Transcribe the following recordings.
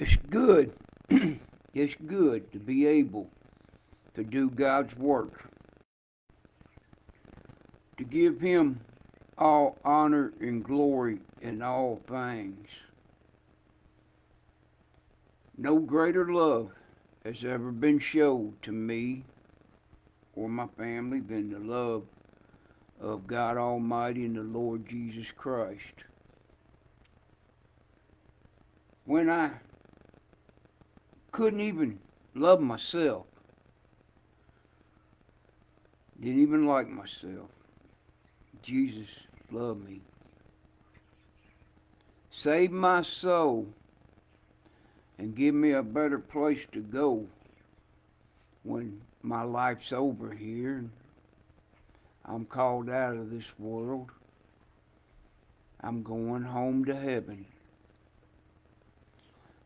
It's good. It's good to be able to do God's work, to give Him all honor and glory in all things. No greater love has ever been showed to me or my family than the love of God Almighty and the Lord Jesus Christ. When I couldn't even love myself, didn't even like myself, Jesus loved me. Saved my soul and give me a better place to go when my life's over here and I'm called out of this world. I'm going home to heaven.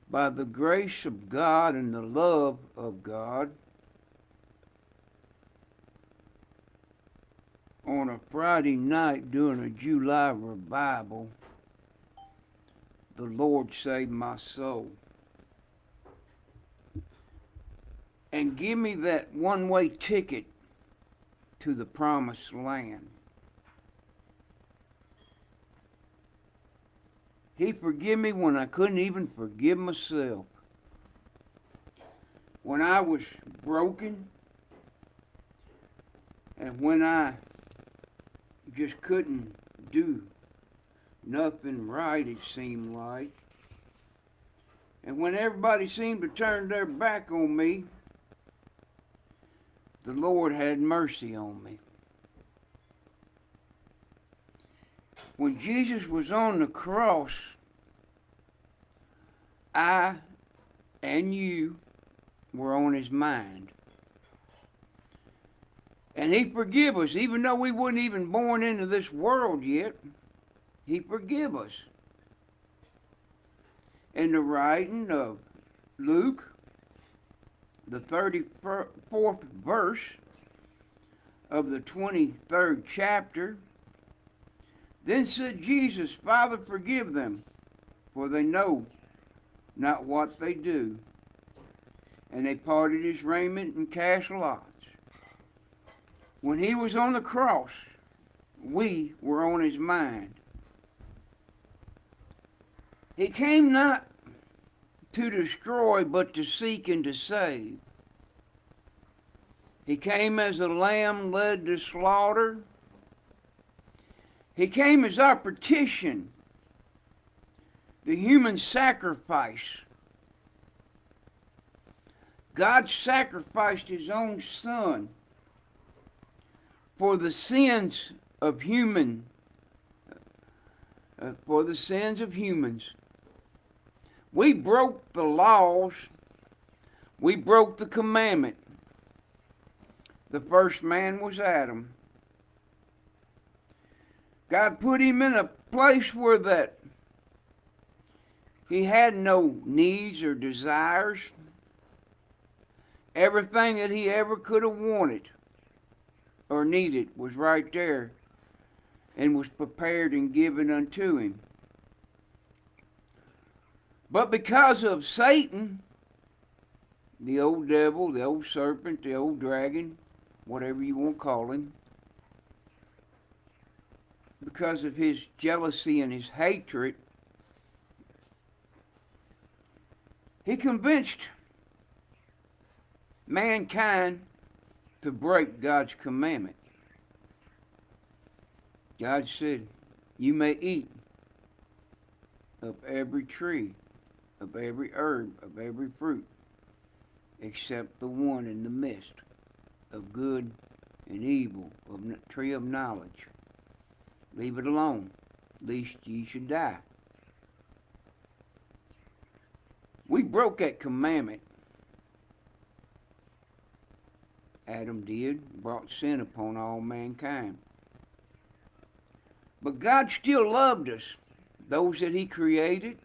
By the grace of God and the love of God, on a Friday night during a July revival, the Lord saved my soul. And give me that one-way ticket to the promised land. He forgave me when I couldn't even forgive myself. When I was broken and when I just couldn't do nothing right, it seemed like. And when everybody seemed to turn their back on me, the Lord had mercy on me. When Jesus was on the cross, I and you were on His mind. And He forgive us, even though we weren't even born into this world yet. He forgive us. In the writing of Luke, the 34th verse of the 23rd chapter, then said Jesus, Father, forgive them, for they know not what they do. And they parted His raiment and cast lots. When He was on the cross, we were on His mind. He came not to destroy, but to seek and to save. He came as a lamb led to slaughter. He came as our petition, the human sacrifice. God sacrificed His own Son for the sins of humans. We broke the laws. We broke the commandment. The first man was Adam. God put him in a place where that he had no needs or desires. Everything that he ever could have wanted or needed was right there and was prepared and given unto him. But because of Satan, the old devil, the old serpent, the old dragon, whatever you want to call him, because of his jealousy and his hatred, he convinced mankind to break God's commandment. God said, you may eat of every tree, of every herb, of every fruit, except the one in the midst of good and evil, of the tree of knowledge. Leave it alone, lest ye should die. We broke that commandment. Adam did, brought sin upon all mankind. But God still loved us, those that He created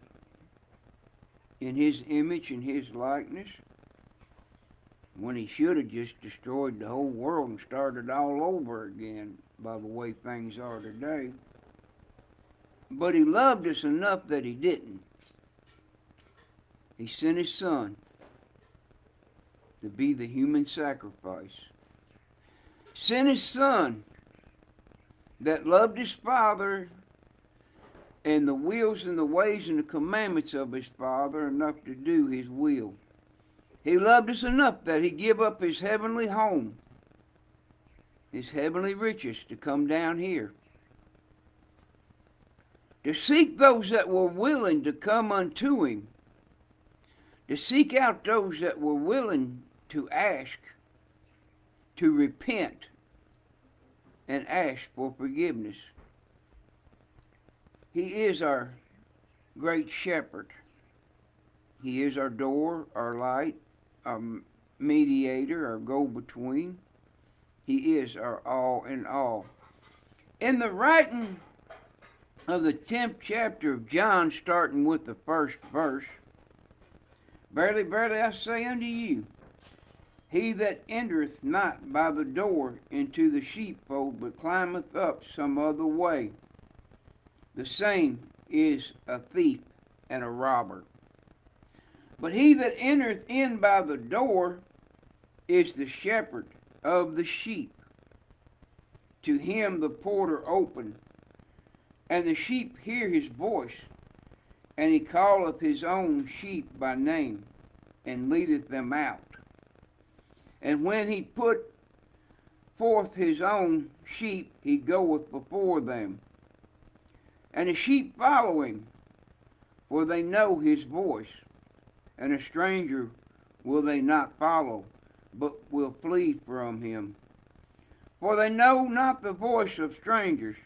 in His image and His likeness, when He should have just destroyed the whole world and started all over again by the way things are today. But He loved us enough that He didn't. He sent his Son to be the human sacrifice. Sent his Son that loved his Father and the wills and the ways and the commandments of his Father enough to do his will. He loved us enough that he gave up his heavenly home, his heavenly riches, to come down here, to seek those that were willing to come unto him, to seek out those that were willing to ask, to repent, and ask for forgiveness. He is our great shepherd. He is our door, our light, our mediator, our go-between. He is our all in all. In the writing of the 10th chapter of John, starting with the first verse, verily, verily, I say unto you, he that entereth not by the door into the sheepfold, but climbeth up some other way, the same is a thief and a robber. But he that entereth in by the door is the shepherd of the sheep. To him the porter opened, and the sheep hear his voice, and he calleth his own sheep by name, and leadeth them out. And when he put forth his own sheep, he goeth before them. And the sheep follow him, for they know his voice. And a stranger will they not follow, but will flee from him. For they know not the voice of strangers.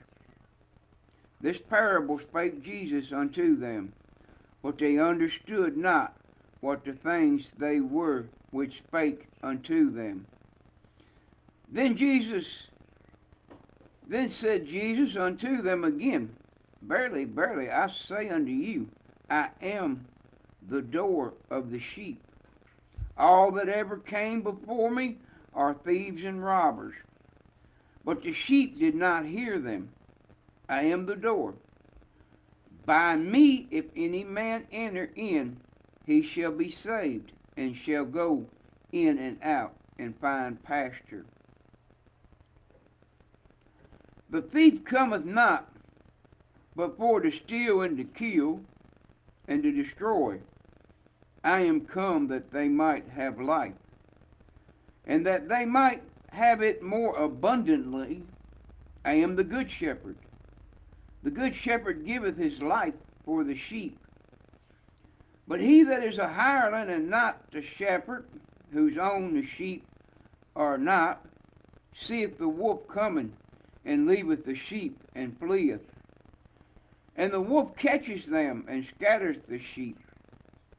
This parable spake Jesus unto them, but they understood not what the things they were which spake unto them. Then said Jesus unto them again, verily, verily, I say unto you, I am the door of the sheep. All that ever came before me are thieves and robbers, but the sheep did not hear them. I am the door. By me, if any man enter in, he shall be saved, and shall go in and out, and find pasture. The thief cometh not, but for to steal and to kill, and to destroy. I am come that they might have life, and that they might have it more abundantly. I am the good shepherd. The good shepherd giveth his life for the sheep. But he that is a hireling and not the shepherd, whose own the sheep are not, seeth the wolf coming, and leaveth the sheep, and fleeth. And the wolf catches them, and scattereth the sheep.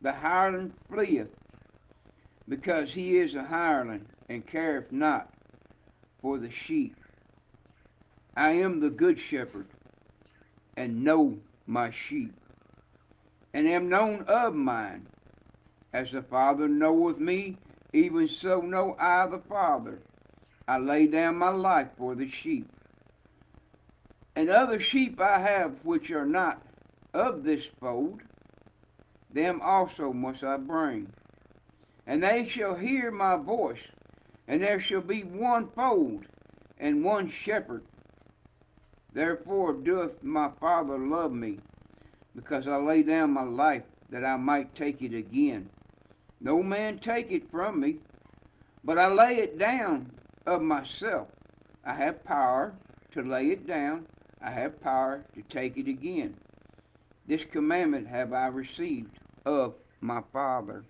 The hireling fleeth, because he is a hireling, and careth not for the sheep. I am the good shepherd, and know my sheep, and am known of mine. As the Father knoweth me, even so know I the Father. I lay down my life for the sheep. And other sheep I have which are not of this fold, them also must I bring. And they shall hear my voice, and there shall be one fold and one shepherd. Therefore doth my Father love me, because I lay down my life that I might take it again. No man take it from me, but I lay it down of myself. I have power to lay it down. I have power to take it again. This commandment have I received of my Father.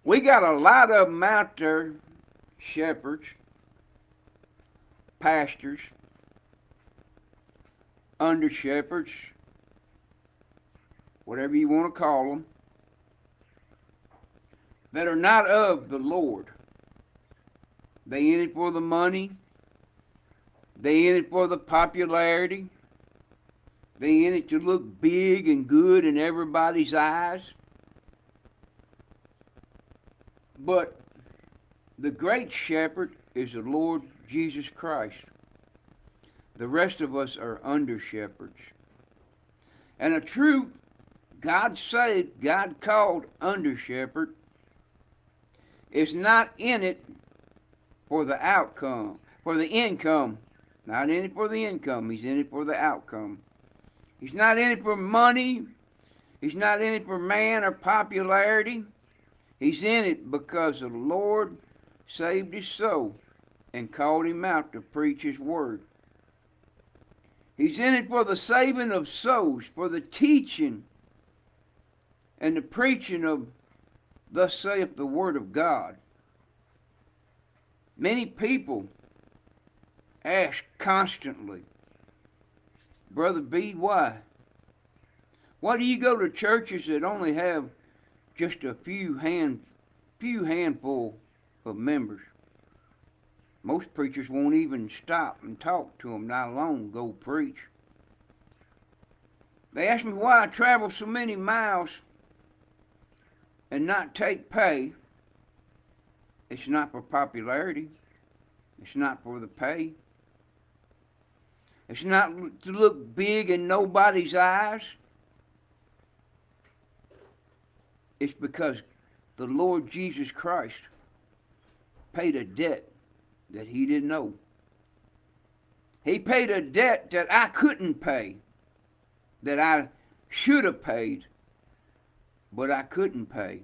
We got a lot of them out there, shepherds, pastors, under shepherds, whatever you want to call them, that are not of the Lord. They in it for the money. They in it for the popularity. They in it to look big and good in everybody's eyes. But the great shepherd is the Lord Jesus Christ. The rest of us are under shepherds. And a true God saved, God called under shepherd is not in it for the outcome, for the income. Not in it for the income. He's in it for the outcome. He's not in it for money. He's not in it for man or popularity. He's in it because the Lord saved his soul and called him out to preach his word. He's in it for the saving of souls, for the teaching and the preaching of thus saith the word of God. Many people ask constantly, Brother B, why? Why do you go to churches that only have just a few handful of members? Most preachers won't even stop and talk to them, not alone go preach. They ask me why I travel so many miles and not take pay. It's not for popularity. It's not for the pay. It's not to look big in nobody's eyes. It's because the Lord Jesus Christ paid a debt that he didn't owe. He paid a debt that I couldn't pay, that I should have paid, but I couldn't pay.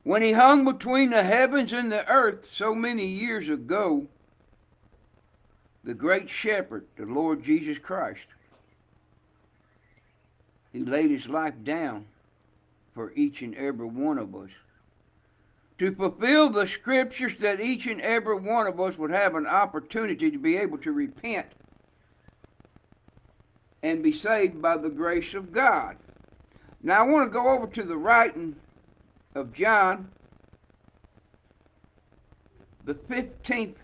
When he hung between the heavens and the earth so many years ago, the great shepherd, the Lord Jesus Christ, he laid his life down for each and every one of us, to fulfill the scriptures that each and every one of us would have an opportunity to be able to repent and be saved by the grace of God. Now I want to go over to the writing of John, the 15th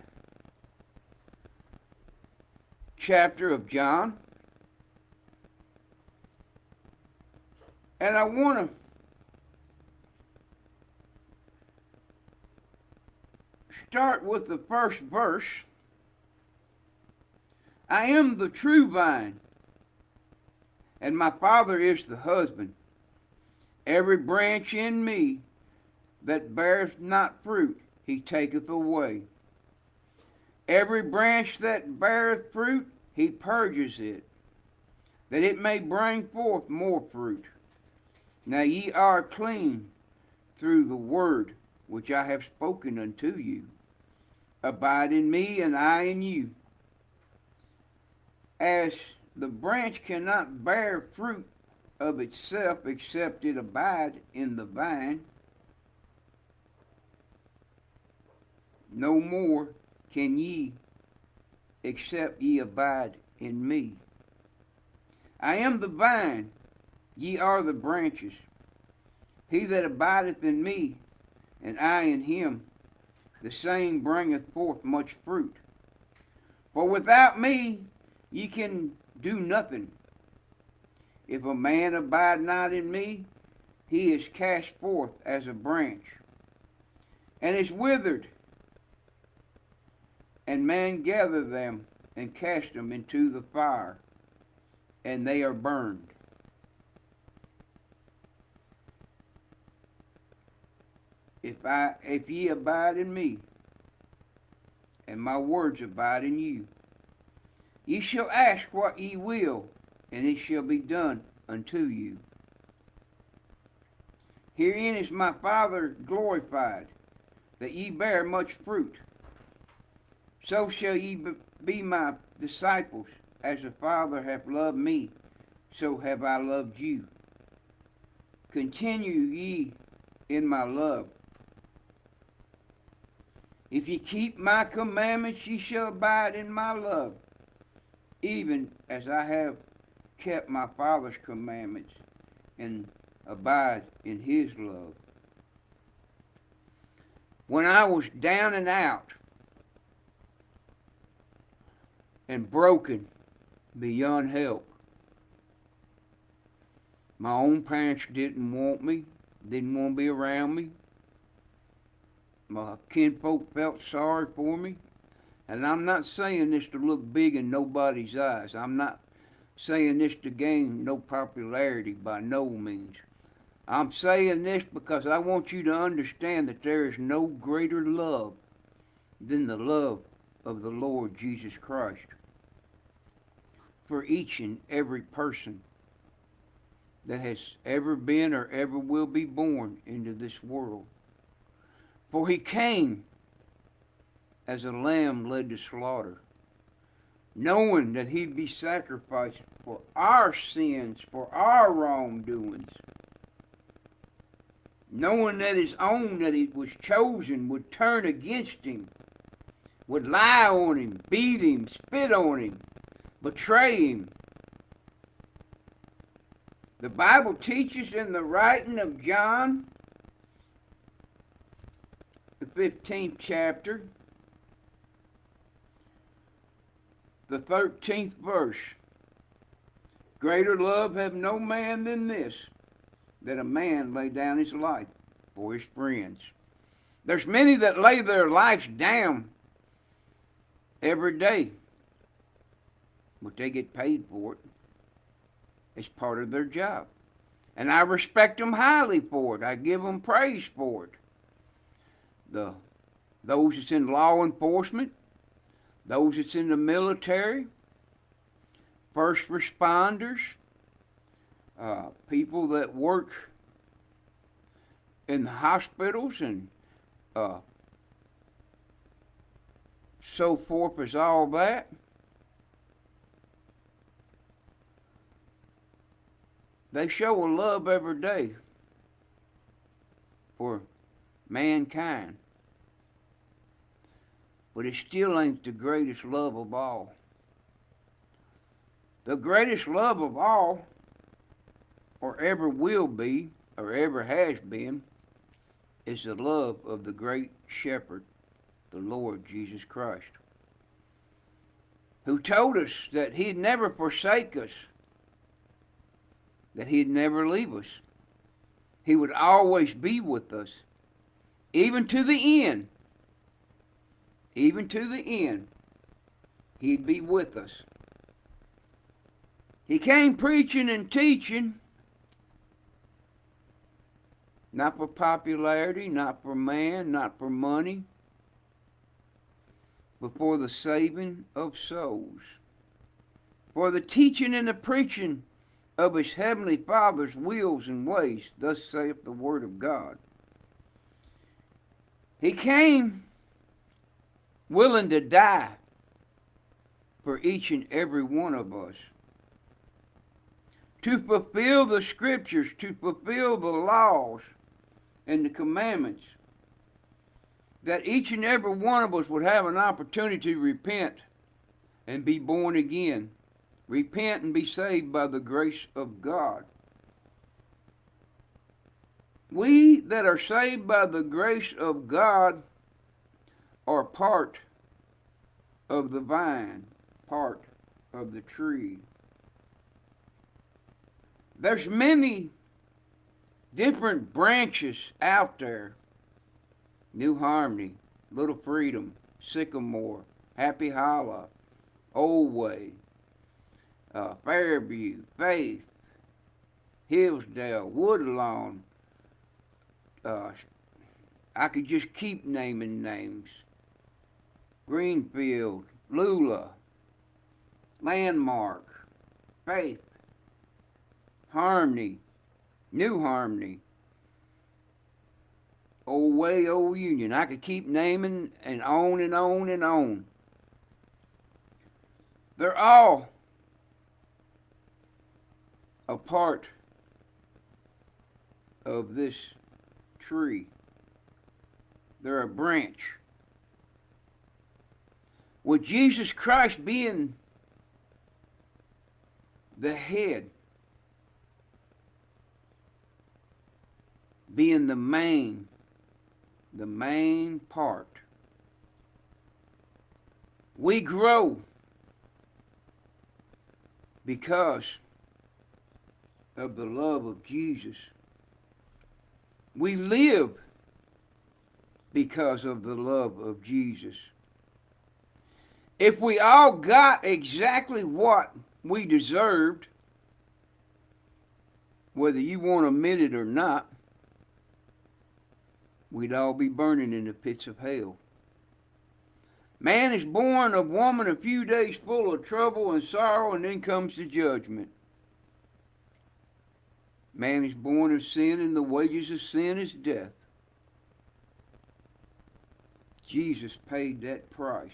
chapter of John, and I want to start with the first verse. I am the true vine, and my Father is the husband. Every branch in me that beareth not fruit, he taketh away. Every branch that beareth fruit, he purges it, that it may bring forth more fruit. Now ye are clean through the word which I have spoken unto you. Abide in me, and I in you. As the branch cannot bear fruit of itself except it abide in the vine, no more can ye except ye abide in me. I am the vine, ye are the branches. He that abideth in me, and I in him, the same bringeth forth much fruit. For without me ye can do nothing. If a man abide not in me, he is cast forth as a branch, and is withered, and men gather them and cast them into the fire, and they are burned. If ye abide in me, and my words abide in you, ye shall ask what ye will, and it shall be done unto you. Herein is my Father glorified, that ye bear much fruit. So shall ye be my disciples, as the Father hath loved me, so have I loved you. Continue ye in my love. If ye keep my commandments, ye shall abide in my love, even as I have kept my Father's commandments and abide in his love. When I was down and out and broken beyond help, my own parents didn't want me, didn't want to be around me. My kinfolk felt sorry for me. And I'm not saying this to look big in nobody's eyes. I'm not saying this to gain no popularity, by no means. I'm saying this because I want you to understand that there is no greater love than the love of the Lord Jesus Christ for each and every person that has ever been or ever will be born into this world. For he came as a lamb led to slaughter, knowing that he'd be sacrificed for our sins, for our wrongdoings, knowing that his own that he was chosen would turn against him, would lie on him, beat him, spit on him, betray him. The Bible teaches in the writing of John, the 15th chapter, the 13th verse, greater love have no man than this, that a man lay down his life for his friends. There's many that lay their lives down every day, but they get paid for it. It's part of their job. And I respect them highly for it. I give them praise for it. Those that's in law enforcement, those that's in the military, first responders, people that work in the hospitals and so forth as all that. They show a love every day for mankind. But it still ain't the greatest love of all. The greatest love of all, or ever will be, or ever has been, is the love of the great shepherd, the Lord Jesus Christ, who told us that he'd never forsake us, that he'd never leave us. He would always be with us, even to the end. Even to the end, he'd be with us. He came preaching and teaching, not for popularity, not for man, not for money, but for the saving of souls, for the teaching and the preaching of his heavenly Father's wills and ways, thus saith the word of God. He came willing to die for each and every one of us, to fulfill the scriptures, to fulfill the laws and the commandments, that each and every one of us would have an opportunity to repent and be born again. Repent and be saved by the grace of God. We that are saved by the grace of God are part of the vine, part of the tree. There's many different branches out there. New Harmony, Little Freedom, Sycamore, Happy Hollow, Old Way, Fairview, Faith, Hillsdale, Woodlawn. I could just keep naming names. Greenfield, Lula, Landmark, Faith, Harmony, New Harmony, Old Way, Old Union. I could keep naming and on and on and on. They're all a part of this tree. They're a branch. With Jesus Christ being the head, being the main part, we grow because of the love of Jesus. We live because of the love of Jesus. If we all got exactly what we deserved, whether you want to admit it or not, we'd all be burning in the pits of hell. Man is born of woman a few days full of trouble and sorrow, and then comes the judgment. Man is born of sin, and the wages of sin is death. Jesus paid that price.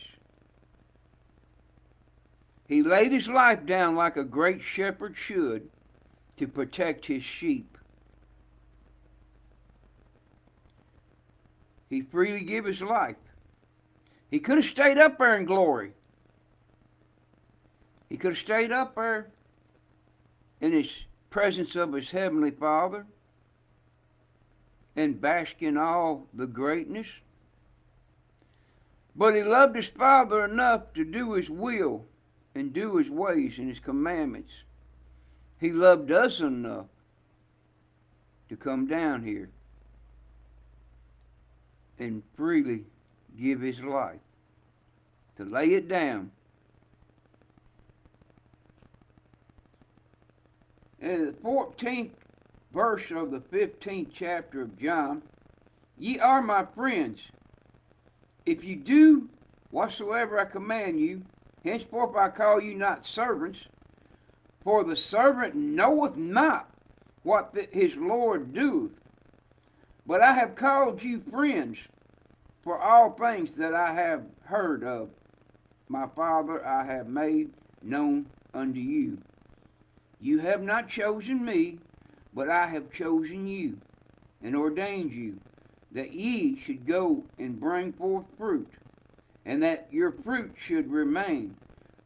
He laid his life down like a great shepherd should to protect his sheep. He freely gave his life. He could have stayed up there in glory. He could have stayed up there in his presence of his heavenly Father and bask in all the greatness. But he loved his Father enough to do his will and do his ways and his commandments. He loved us enough to come down here and freely give his life, to lay it down. In the 14th verse of the 15th chapter of John, ye are my friends, if you do whatsoever I command you. Henceforth I call you not servants, for the servant knoweth not what his Lord doeth. But I have called you friends, for all things that I have heard of my Father I have made known unto you. You have not chosen me, but I have chosen you, and ordained you, that ye should go and bring forth fruit, and that your fruit should remain,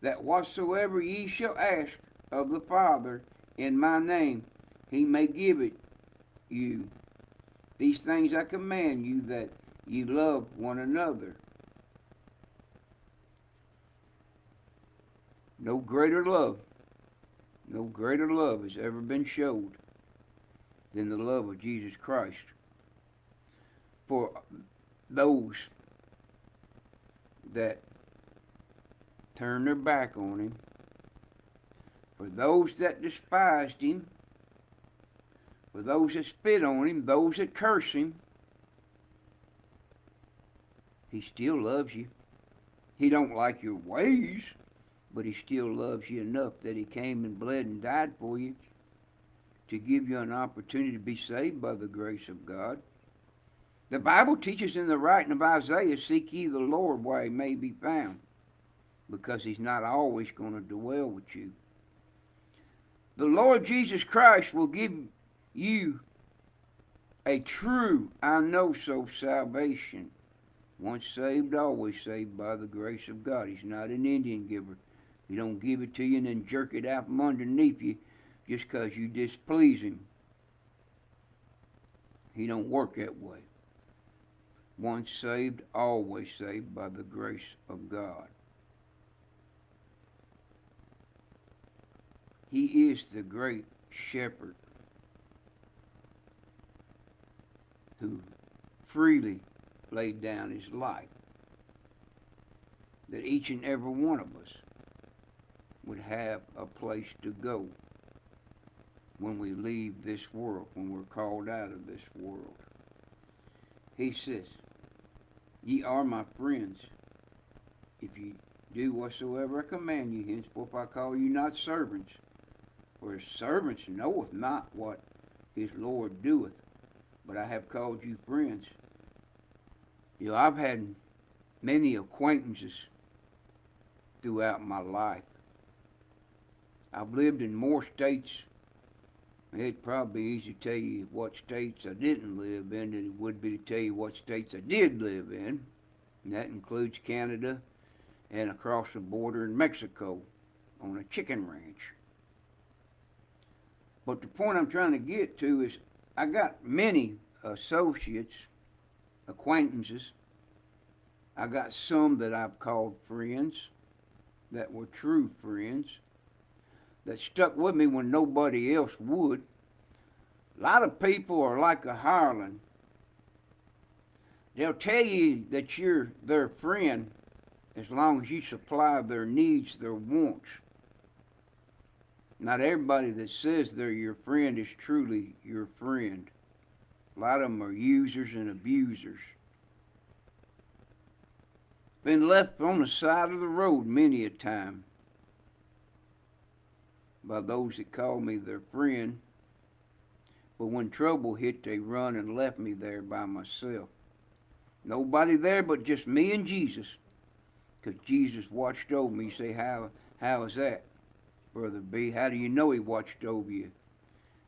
that whatsoever ye shall ask of the Father in my name, he may give it you. These things I command you, that ye love one another. No greater love has ever been showed than the love of Jesus Christ for those that turn their back on him, for those that despised him, for those that spit on him, those that curse him. He still loves you. He don't like your ways, but he still loves you enough that he came and bled and died for you to give you an opportunity to be saved by the grace of God. The Bible teaches in the writing of Isaiah, seek ye the Lord while he may be found, because he's not always going to dwell with you. The Lord Jesus Christ will give you a true, I know so salvation. Once saved, always saved by the grace of God. He's not an Indian giver. He don't give it to you and then jerk it out from underneath you just because you displease him. He don't work that way. Once saved, always saved by the grace of God. He is the great shepherd who freely laid down his life, that each and every one of us would have a place to go when we leave this world, when we're called out of this world. He says, ye are my friends, if ye do whatsoever I command you. Henceforth I call you not servants, for his servants knoweth not what his Lord doeth, but I have called you friends. You know, I've had many acquaintances throughout my life. I've lived in more states. It'd probably be easy to tell you what states I didn't live in than it would be to tell you what states I did live in. And that includes Canada and across the border in Mexico on a chicken ranch. But the point I'm trying to get to is I got many associates, acquaintances. I got some that I've called friends, that were true friends, that stuck with me when nobody else would. A lot of people are like a hireling. They'll tell you that you're their friend as long as you supply their needs, their wants. Not everybody that says they're your friend is truly your friend. A lot of them are users and abusers. Been left on the side of the road many a time by those that call me their friend, but when trouble hit, they run and left me there by myself. Nobody there but just me and Jesus, because Jesus watched over me. You say, how is that, Brother B? How do you know he watched over you?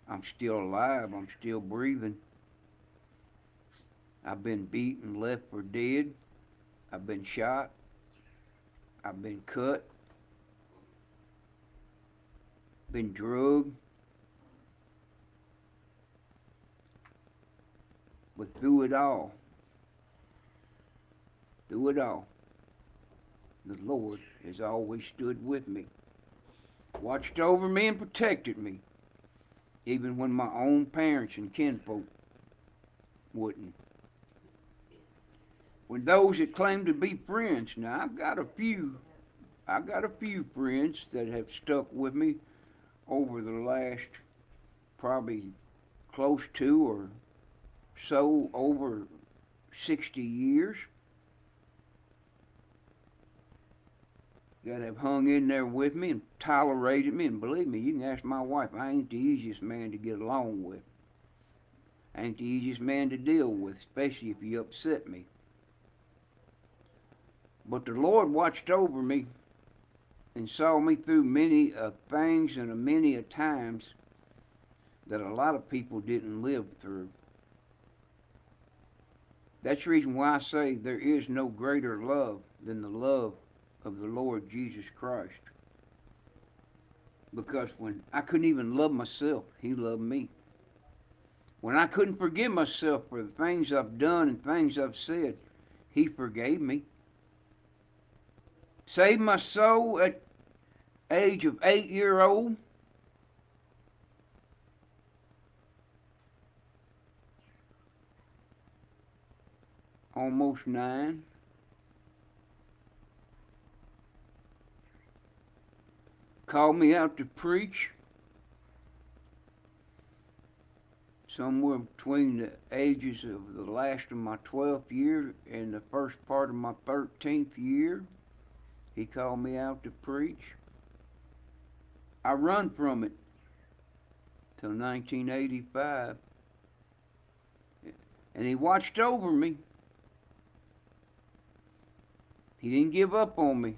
I'm still alive. I'm still breathing. I've been beaten, left for dead. I've been shot. I've been cut. Been drugged. But through it all, the Lord has always stood with me, watched over me and protected me, even when my own parents and kinfolk wouldn't. When those that claim to be friends, now I've got a few friends that have stuck with me over the last probably close to or so over 60 years, that have hung in there with me and tolerated me. And believe me, you can ask my wife, I ain't the easiest man to get along with. I ain't the easiest man to deal with, especially if you upset me. But the Lord watched over me and saw me through many things and many times that a lot of people didn't live through. That's the reason why I say there is no greater love than the love of the Lord Jesus Christ. Because when I couldn't even love myself, he loved me. When I couldn't forgive myself for the things I've done and things I've said, he forgave me. Saved my soul at age of 8-year-old. Almost 9. Called me out to preach somewhere between the ages of the last of my 12th year and the first part of my 13th year. He called me out to preach. I run from it till 1985. And he watched over me. He didn't give up on me.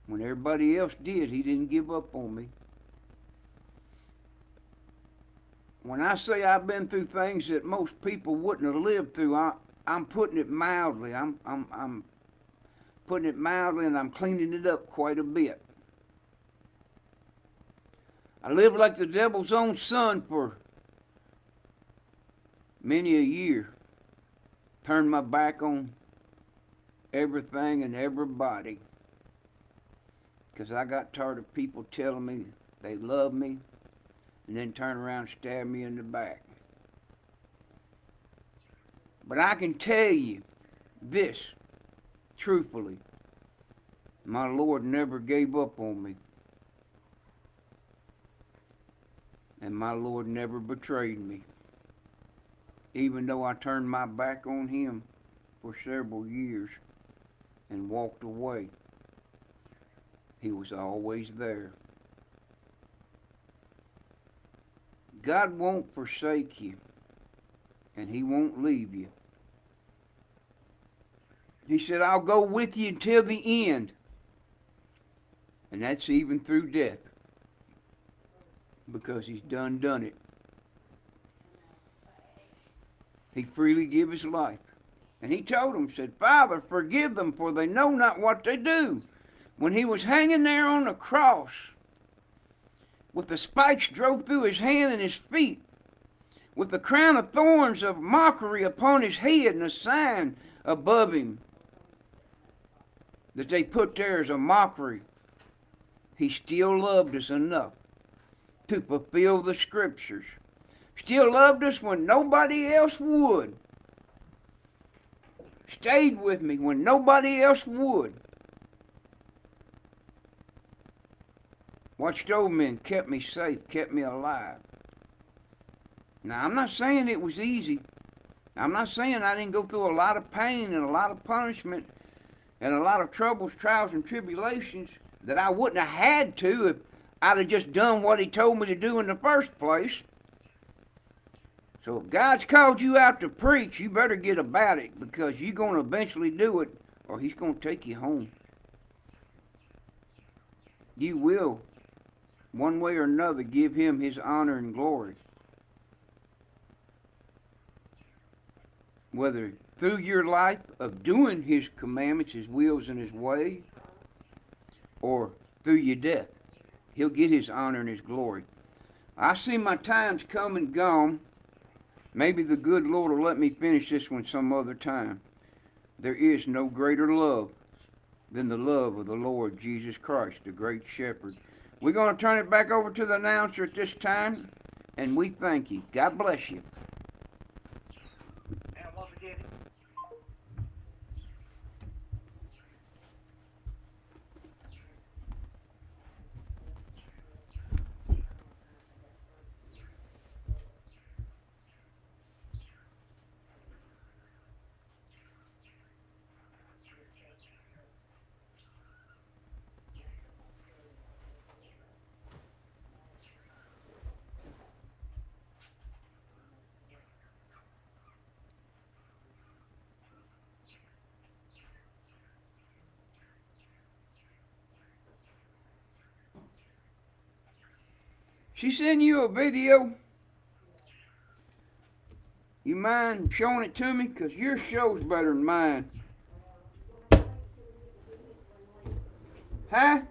When everybody else did, he didn't give up on me. When I say I've been through things that most people wouldn't have lived through, I'm putting it mildly. I'm putting it mildly, and I'm cleaning it up quite a bit. I lived like the devil's own son for many a year. Turned my back on everything and everybody, because I got tired of people telling me they love me and then turn around and stab me in the back. But I can tell you this, truthfully, my Lord never gave up on me. And my Lord never betrayed me. Even though I turned my back on him for several years and walked away, he was always there. God won't forsake you, and he won't leave you. He said, I'll go with you until the end. And that's even through death, because he's done it. He freely gave his life. And he told them, said, Father, forgive them, for they know not what they do. When he was hanging there on the cross, with the spikes drove through his hand and his feet, with the crown of thorns of mockery upon his head and a sign above him that they put there as a mockery, he still loved us enough to fulfill the scriptures. Still loved us when nobody else would. Stayed with me when nobody else would. watched over me and kept me safe, kept me alive. Now, I'm not saying it was easy. I'm not saying I didn't go through a lot of pain and a lot of punishment and a lot of troubles, trials, and tribulations that I wouldn't have had to if I'd have just done what he told me to do in the first place. So if God's called you out to preach, you better get about it, because you're going to eventually do it, or he's going to take you home. You will, one way or another, give him his honor and glory. Whether through your life of doing his commandments, his wills, and his way, or through your death, he'll get his honor and his glory. I see my time's come and gone. Maybe the good Lord will let me finish this one some other time. There is no greater love than the love of the Lord Jesus Christ, the great shepherd. We're going to turn it back over to the announcer at this time, and we thank you. God bless you. She sent you a video. You mind showing it to me? Because your show's better than mine. Huh?